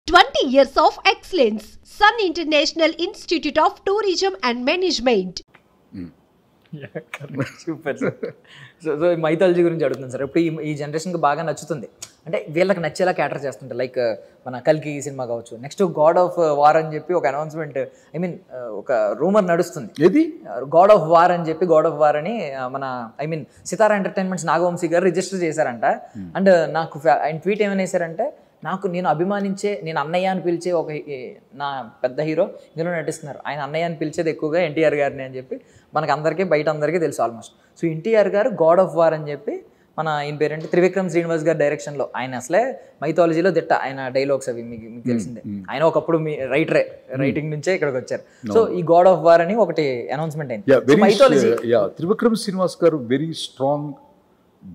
20 years of excellence. Sun International Institute of Tourism and Management. Super sir. So mythology గురించి అడుగుతున్నాను sir. ఇప్పుడు ఈ జనరేషన్కి బాగా నచ్చుతుంది, అంటే వీళ్ళకి నచ్చేలా క్యాటర్ చేస్తుంటారు. లైక్ మన కల్కి సినిమా కావచ్చు, నెక్స్ట్ గాడ్ ఆఫ్ వార్ అని చెప్పి ఒక అనౌన్స్మెంట్, ఐ మీన్ ఒక రూమర్ నడుస్తుంది. ఏది గాడ్ ఆఫ్ వార్ అని చెప్పి, గాడ్ ఆఫ్ వార్ అని మన సితారా ఎంటర్టైన్మెంట్స్ నాగవంశీ గారు రిజిస్టర్ చేశారంట. అండ్ నాకు ఆయన ట్వీట్ ఏమైనా వేశారంటే, నేను అభిమానించే, నేను అన్నయ్య అని పిలిచే ఒక నా పెద్ద హీరో ఇందులో నటిస్తున్నారు, ఆయన అన్నయ్య అని పిలిచేది ఎక్కువగా ఎన్టీఆర్ గారిని అని చెప్పి మనకు అందరికీ బయట అందరికీ తెలుసు ఆల్మోస్ట్. సో ఎన్టీఆర్ గారు గాడ్ ఆఫ్ వార్ అని చెప్పి, ఈయన పేరేంటి త్రివిక్రమ్ శ్రీనివాస్ గారి డైరెక్షన్లో, ఆయన అసలే మైథాలజీలో దిట్ట, ఆయన డైలాగ్స్ అవి మీకు తెలిసిందే. ఆయన ఒకప్పుడు మీ రైటింగ్ నుంచే ఇక్కడికి వచ్చారు. సో ఈ గాడ్ ఆఫ్ వార్ అని ఒకటి అనౌన్స్మెంట్ అయింది. మైథాలజీ త్రివిక్రమ్ శ్రీనివాస్ గారు very strong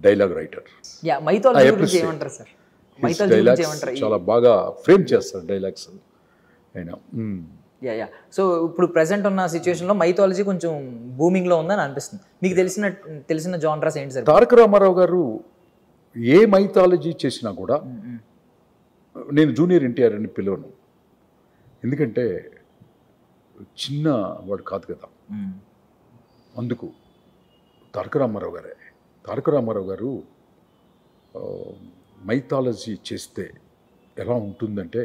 dialogue writer. Mythology గురించి ఏమంటారు సార్? చాలా బాగా ఫ్రేమ్ చేస్తారు డైలాగ్స్ ఆయన. సో ఇప్పుడు ప్రెసెంట్ ఉన్న సిచ్యువేషన్లో మైథాలజీ కొంచెం బూమింగ్లో ఉందని అనిపిస్తుంది. మీకు తెలిసిన జానరాస్ ఏంటి సార్? తారక రామారావు గారు ఏ మైథాలజీ చేసినా కూడా నేను జూనియర్ ఎన్టీఆర్ అని పిలవను, ఎందుకంటే చిన్న వాడు కాదు కదా. అందుకు తారక రామారావు గారు మైథాలజీ చేస్తే ఎలా ఉంటుందంటే,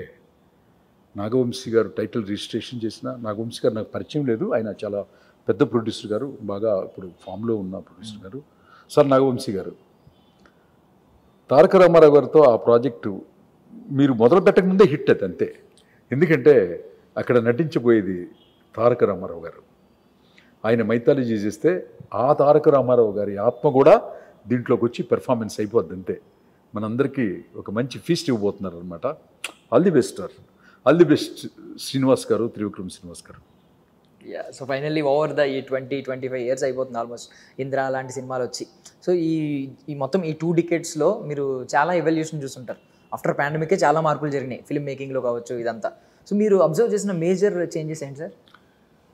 నాగవంశీ గారు టైటిల్ రిజిస్ట్రేషన్ చేసిన, నాగవంశీ గారు నాకు పరిచయం లేదు, ఆయన చాలా పెద్ద ప్రొడ్యూసర్ గారు, బాగా ఇప్పుడు ఫామ్లో ఉన్న ప్రొడ్యూసర్ గారు. సార్ నాగవంశీ గారు తారక రామారావు గారితో ఆ ప్రాజెక్టు మీరు మొదలు పెట్టక ముందే హిట్ అది అంతే, ఎందుకంటే అక్కడ నటించబోయేది తారక రామారావు గారు. ఆయన మైథాలజీ చేస్తే ఆ తారక రామారావు గారి ఆత్మ కూడా దీంట్లోకి వచ్చి పెర్ఫార్మెన్స్ అయిపోద్ది అంతే. మనందరికీ ఒక మంచి ఫీస్ట్ ఇవ్వబోతున్నారు అనమాట. All the best sir, all the best Srinivas గారు, త్రివిక్రమ్ శ్రీనివాస్ గారు. So finally over the 20-25 years అయిపోతుంది ఆల్మోస్ట్ ఇంద్ర లాంటి సినిమాలు వచ్చి. సో ఈ మొత్తం ఈ 2 డికేడ్స్లో మీరు చాలా ఎవల్యూషన్ చూస్తుంటారు. ఆఫ్టర్ పాండమికే చాలా మార్పులు జరిగినాయి ఫిల్మ్ మేకింగ్లో కావచ్చు, ఇదంతా. సో మీరు అబ్జర్వ్ చేసిన మేజర్ చేంజెస్ ఏంటి సార్?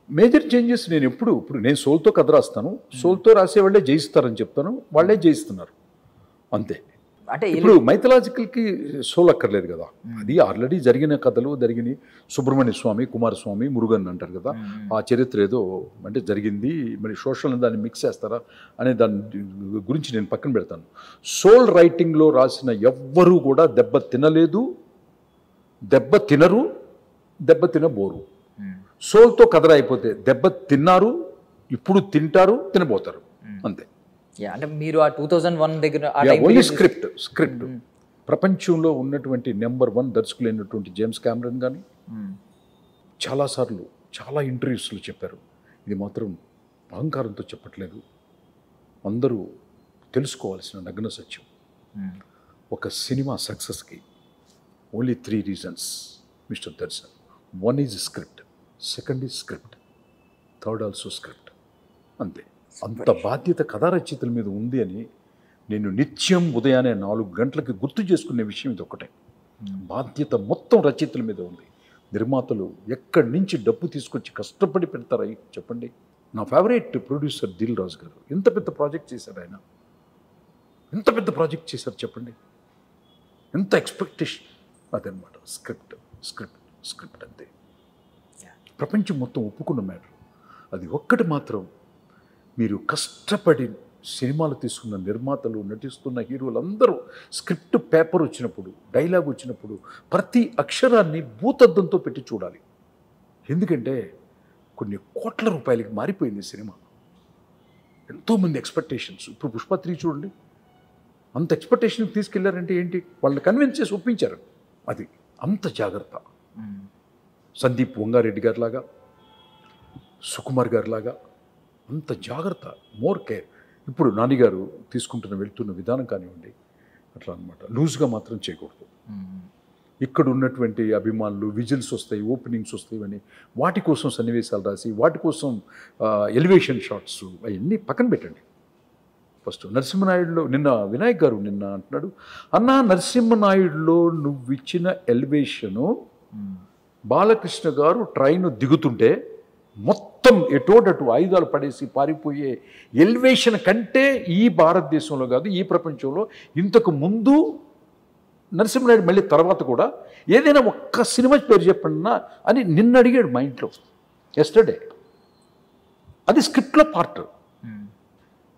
మేజర్ చేంజెస్ నేను ఇప్పుడు నేను సోల్తో కథ రాస్తాను, సోల్తో రాసేవాళ్ళే జయిస్తారని చెప్తాను, వాళ్ళే జయిస్తున్నారు అంతే. అంటే ఇప్పుడు మైథలాజికల్కి సోల్ అక్కర్లేదు కదా, అది ఆల్రెడీ జరిగిన కథలు జరిగినాయి. సుబ్రహ్మణ్య స్వామి, కుమారస్వామి, మురుగన్ అంటారు కదా, ఆ చరిత్ర ఏదో అంటే జరిగింది, మరి సోషల్ దాన్ని మిక్స్ చేస్తారా అనే దాని గురించి నేను పక్కన పెడతాను. సోల్ రైటింగ్లో రాసిన ఎవ్వరూ కూడా దెబ్బ తినలేదు, దెబ్బ తినరు, దెబ్బ తినబోరు. సోల్తో కథ అయిపోతే దెబ్బ తిన్నారు, ఇప్పుడు తింటారు, తినబోతారు అంతే. అంటే మీరు ఆ 2001 దగ్గర ఓన్లీ స్క్రిప్ట్ ప్రపంచంలో ఉన్నటువంటి నెంబర్ 1 దర్శకులైనటువంటి జేమ్స్ కెమెరన్ కానీ చాలాసార్లు చాలా ఇంటర్వ్యూస్లో చెప్పారు. ఇది మాత్రం అహంకారంతో చెప్పట్లేదు, అందరూ తెలుసుకోవాల్సిన నగ్న సత్యం. ఒక సినిమా సక్సెస్కి only 3 reasons mister Darshan. 1 is script, 2nd is script, 3rd also script అంతే. అంత బాధ్యత కథా రచయితల మీద ఉంది అని నేను నిత్యం ఉదయాన్నే 4 గంటలకి గుర్తు చేసుకునే విషయం ఇది ఒకటే. బాధ్యత మొత్తం రచయితల మీద ఉంది. నిర్మాతలు ఎక్కడి నుంచి డబ్బు తీసుకొచ్చి కష్టపడి పెడతారా చెప్పండి. నా ఫేవరెట్ ప్రొడ్యూసర్ దిల్ రాజు గారు ఎంత పెద్ద ప్రాజెక్ట్ చేశారు, ఆయన ఎంత పెద్ద ప్రాజెక్ట్ చేశారు చెప్పండి, ఎంత ఎక్స్పెక్టేషన్. అదనమాట స్క్రిప్ట్ అంతే. ప్రపంచం మొత్తం ఒప్పుకున్న మ్యాటర్ అది. ఒక్కటి మాత్రం మీరు కష్టపడి సినిమాలు తీసుకున్న నిర్మాతలు, నటిస్తున్న హీరోలు అందరూ స్క్రిప్ట్ పేపర్ వచ్చినప్పుడు, డైలాగ్ వచ్చినప్పుడు ప్రతి అక్షరాన్ని భూతద్దంతో పెట్టి చూడాలి. ఎందుకంటే కొన్ని కోట్ల రూపాయలకి మారిపోయింది సినిమా. ఎంతోమంది ఎక్స్పెక్టేషన్స్. ఇప్పుడు పుష్ప 3 చూడండి, అంత ఎక్స్పెక్టేషన్కి తీసుకెళ్లారంటే ఏంటి, వాళ్ళని కన్విన్స్ చేసి ఒప్పించారు. అది అంత జాగ్రత్త. సందీప్ వంగారెడ్డి గారిలాగా, సుకుమార్ గారిలాగా అంత జాగ్రత్త, మోర్ కేర్. ఇప్పుడు నానిగారు వెళ్తున్న విధానం కానివ్వండి, అట్లా అనమాట. లూజ్గా మాత్రం చేయకూడదు. ఇక్కడ ఉన్నటువంటి అభిమానులు విజిల్స్ వస్తాయి, ఓపెనింగ్స్ వస్తాయి అని వాటి కోసం సన్నివేశాలు రాసి, వాటి కోసం ఎలివేషన్ షాట్స్ అవన్నీ పక్కన పెట్టండి. ఫస్ట్ నరసింహనాయుడులో నిన్న వినాయక్ గారు అంటున్నాడు, అన్నా నరసింహనాయుడులో నువ్వు ఇచ్చిన ఎలివేషను బాలకృష్ణ గారు ట్రైన్ దిగుతుంటే మొత్తం ఎటోడటు ఆయుధాలు పడేసి పారిపోయే ఎలివేషన్ కంటే ఈ భారతదేశంలో కాదు, ఈ ప్రపంచంలో ఇంతకు ముందు నరసింహనాయుడు మళ్ళీ తర్వాత కూడా ఏదైనా ఒక్క సినిమా పేరు చెప్పండినా అని నిన్న అడిగాడు మా ఇంట్లో ఎస్టర్డే. అది స్క్రిప్ట్లో part.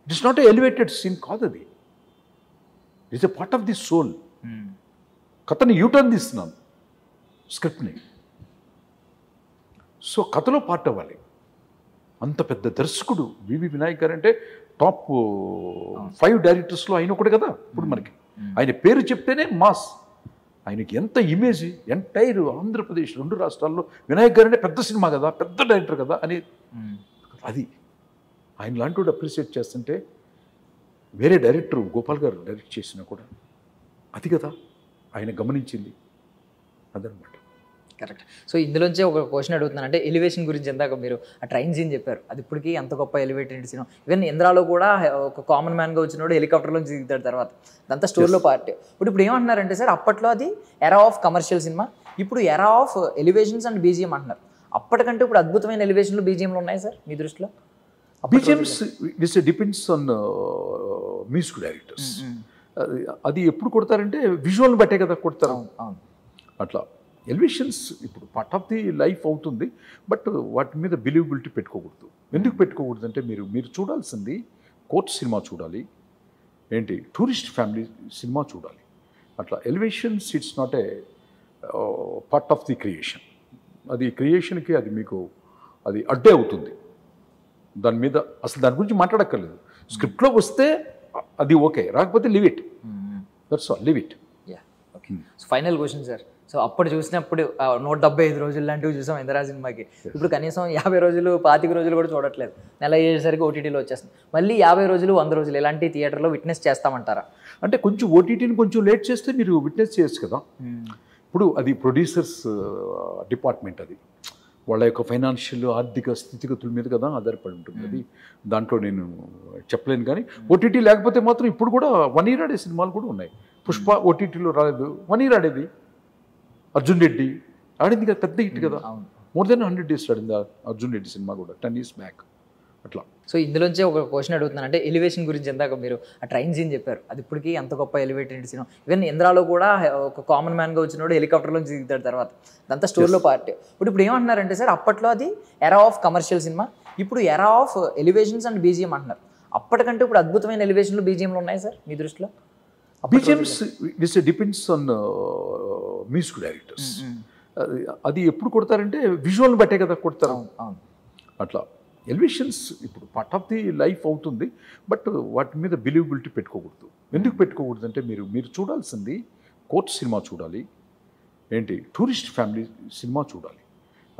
It is not elevated scene కాదు, అది it's a part of the soul. కథని యూటర్న్ తీస్తున్నాను స్క్రిప్ట్ని. సో కథలో పార్ట్ అవ్వాలి. అంత పెద్ద దర్శకుడు వివి వినాయక్ గారు అంటే టాప్ 5 డైరెక్టర్స్లో ఆయన ఒకటి కదా ఇప్పుడు మనకి. ఆయన పేరు చెప్తేనే మాస్. ఆయనకి ఎంత ఇమేజ్ ఎంటైర్ ఆంధ్రప్రదేశ్ 2 రాష్ట్రాల్లో వినాయక్ గారు అంటే పెద్ద సినిమా కదా, పెద్ద డైరెక్టర్ కదా అని. అది ఆయన లాంటి వాడు అప్రిషియేట్ చేస్తుంటే వేరే డైరెక్టర్ గోపాల్ గారు డైరెక్ట్ చేసినా కూడా అది కదా ఆయన గమనించింది. అదనమాట. కరెక్ట్. సో ఇందులోంచే ఒక క్వశ్చన్ అడుగుతున్నాను. అంటే ఎలివేషన్ గురించి ఎందాక మీరు ఆ ట్రైన్ సీన్ చెప్పారు, అది ఇప్పటికీ అంత గొప్ప ఎలివేటెడ్ సినిమా. ఈవెన్ ఇంద్రాలో కూడా ఒక కామన్ మ్యాన్గా వచ్చినోడు హెలికాప్టర్లోంచి దిగుతాడు తర్వాత, అదంతా స్టోరీలో పార్ట్. ఇప్పుడు ఏమంటున్నారంటే సార్, అప్పట్లో అది ఎరా ఆఫ్ కమర్షియల్ సినిమా, ఇప్పుడు era of elevations and BGM అంటున్నారు. అప్పటికంటే ఇప్పుడు అద్భుతమైన ఎలివేషన్లు బీజిఎంలు ఉన్నాయి సార్ మీ దృష్టిలో? BGMs it's depends on music directors. అది ఎప్పుడు కొడతారంటే విజువల్ని బట్టే కదా కొడతారు. అట్లా ఎలివేషన్స్ ఇప్పుడు పార్ట్ ఆఫ్ ది లైఫ్ అవుతుంది, బట్ వాటి మీద బిలీవబిలిటీ పెట్టుకోకూడదు. ఎందుకు పెట్టుకోకూడదు అంటే మీరు చూడాల్సింది కోర్ట్ సినిమా చూడాలి, ఏంటి టూరిస్ట్ ఫ్యామిలీ సినిమా చూడాలి. అట్లా elevations it's not a part of the creation. అది క్రియేషన్కి అది మీకు అది అడ్డే అవుతుంది. దాని మీద అసలు దాని గురించి మాట్లాడక్కర్లేదు. స్క్రిప్ట్లో వస్తే అది ఓకే, రాకపోతే live it, that's all, live it. Yeah, okay. So final question sir. So అప్పుడు చూసినప్పుడు 175 రోజులు లాంటివి చూసాం ఇందిరా సినిమాకి. ఇప్పుడు కనీసం 50 రోజులు 25 రోజులు కూడా చూడట్లేదు. నెల అయ్యేసరికి ఓటీటీలో వచ్చేస్తుంది. మళ్ళీ 50 రోజులు 100 రోజులు ఇలాంటి థియేటర్లో విట్నెస్ చేస్తామంటారా? అంటే కొంచెం ఓటీటీని కొంచెం లేట్ చేస్తే మీరు విట్నెస్ చేయొచ్చు కదా. ఇప్పుడు అది ప్రొడ్యూసర్స్ డిపార్ట్మెంట్, అది వాళ్ళ యొక్క ఫైనాన్షియల్ ఆర్థిక స్థితిగతుల మీద కదా ఆధారపడి ఉంటుంది. అది దాంట్లో నేను చెప్పలేను. కానీ ఓటీటీ లేకపోతే మాత్రం ఇప్పుడు కూడా 1 year ఆడే సినిమాలు కూడా ఉన్నాయి. పుష్ప ఓటీటీలో రాలేదు, 1 year ఆడేది. అర్జున్ రెడ్డి ఆడింది కదా, పెద్ద హిట్ కదా, మోర్ దెన్ 100 days ఆడింది అర్జున్ రెడ్డి సినిమా కూడా 10 years బ్యాక్. అట్లా. సో ఇందులోంచే ఒక క్వశ్చన్ అడుగుతున్నాను. అంటే ఎలివేషన్ గురించి ఎందాక మీరు ఆ ట్రైన్ సీన్ చెప్పారు, అది ఇప్పటికీ అంత గొప్ప ఎలివేటెడ్ సినిమా. ఈవెన్ ఇంద్రాలో కూడా ఒక కామన్ మ్యాన్గా వచ్చినోడు హెలికాప్టర్లోంచి దిగుతాడు తర్వాత, అదంతా స్టోరీలో పార్ట్. ఇప్పుడు ఏమంటున్నారంటే సార్, అప్పట్లో అది ఎరా ఆఫ్ కమర్షియల్ సినిమా, ఇప్పుడు era of elevations and BGM అంటున్నారు. అప్పటికంటే ఇప్పుడు అద్భుతమైన ఎలివేషన్లు బీజిఎంలు ఉన్నాయి సార్ మీ దృష్టిలో? BGMs it's depends on music directors. అది ఎప్పుడు కొడతారంటే విజువల్ని బట్టే కదా కొడతారు. అట్లా ఎలివేషన్స్ ఇప్పుడు పార్ట్ ఆఫ్ ది లైఫ్ అవుతుంది, బట్ వాటి మీద బిలీవబిలిటీ పెట్టుకోకూడదు. ఎందుకు పెట్టుకోకూడదు అంటే మీరు చూడాల్సింది కోర్ట్ సినిమా చూడాలి, ఏంటి టూరిస్ట్ ఫ్యామిలీ సినిమా చూడాలి.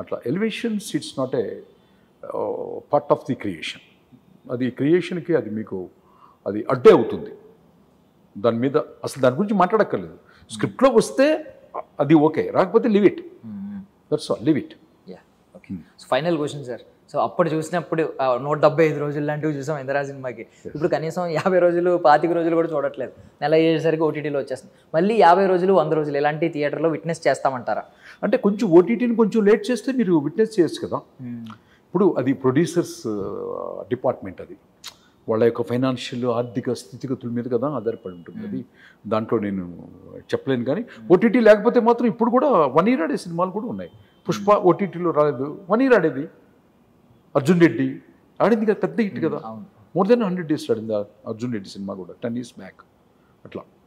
అట్లా elevations it's not a part of the creation. అది క్రియేషన్కి అది మీకు అది అడ్డే అవుతుంది. దాని మీద అసలు దాని గురించి మాట్లాడక్కర్లేదు. స్క్రిప్ట్లో వస్తే అది ఓకే, రాకపోతే live it, that's all, live it. Yeah, okay. So final question sir. So అప్పుడు చూసినప్పుడు 175 రోజులు లాంటివి చూసాం ఇందిరా సినిమాకి. ఇప్పుడు కనీసం 50 రోజులు 25 రోజులు కూడా చూడట్లేదు. నెల అయ్యేసరికి ఓటీటీలో వచ్చేస్తుంది. మళ్ళీ 50 రోజులు 100 రోజులు ఇలాంటి థియేటర్లో విట్నెస్ చేస్తామంటారా? అంటే కొంచెం ఓటీటీని కొంచెం లేట్ చేస్తే మీరు విట్నెస్ చేయొచ్చు కదా. ఇప్పుడు అది ప్రొడ్యూసర్స్ డిపార్ట్మెంట్, అది వాళ్ళ యొక్క ఫైనాన్షియల్ ఆర్థిక స్థితిగతుల మీద కదా ఆధారపడి ఉంటుంది. అది దాంట్లో నేను చెప్పలేను. కానీ ఓటీటీ లేకపోతే మాత్రం ఇప్పుడు కూడా 1 year ఆడే సినిమాలు కూడా ఉన్నాయి. పుష్ప ఓటీటీలో రాలేదు, 1 year ఆడేది. అర్జున్ రెడ్డి ఆడింది కదా, పెద్ద హిట్ కదా, మోర్ దెన్ 100 days ఆడింది అర్జున్ రెడ్డి సినిమా కూడా 10 years బ్యాక్. అట్లా.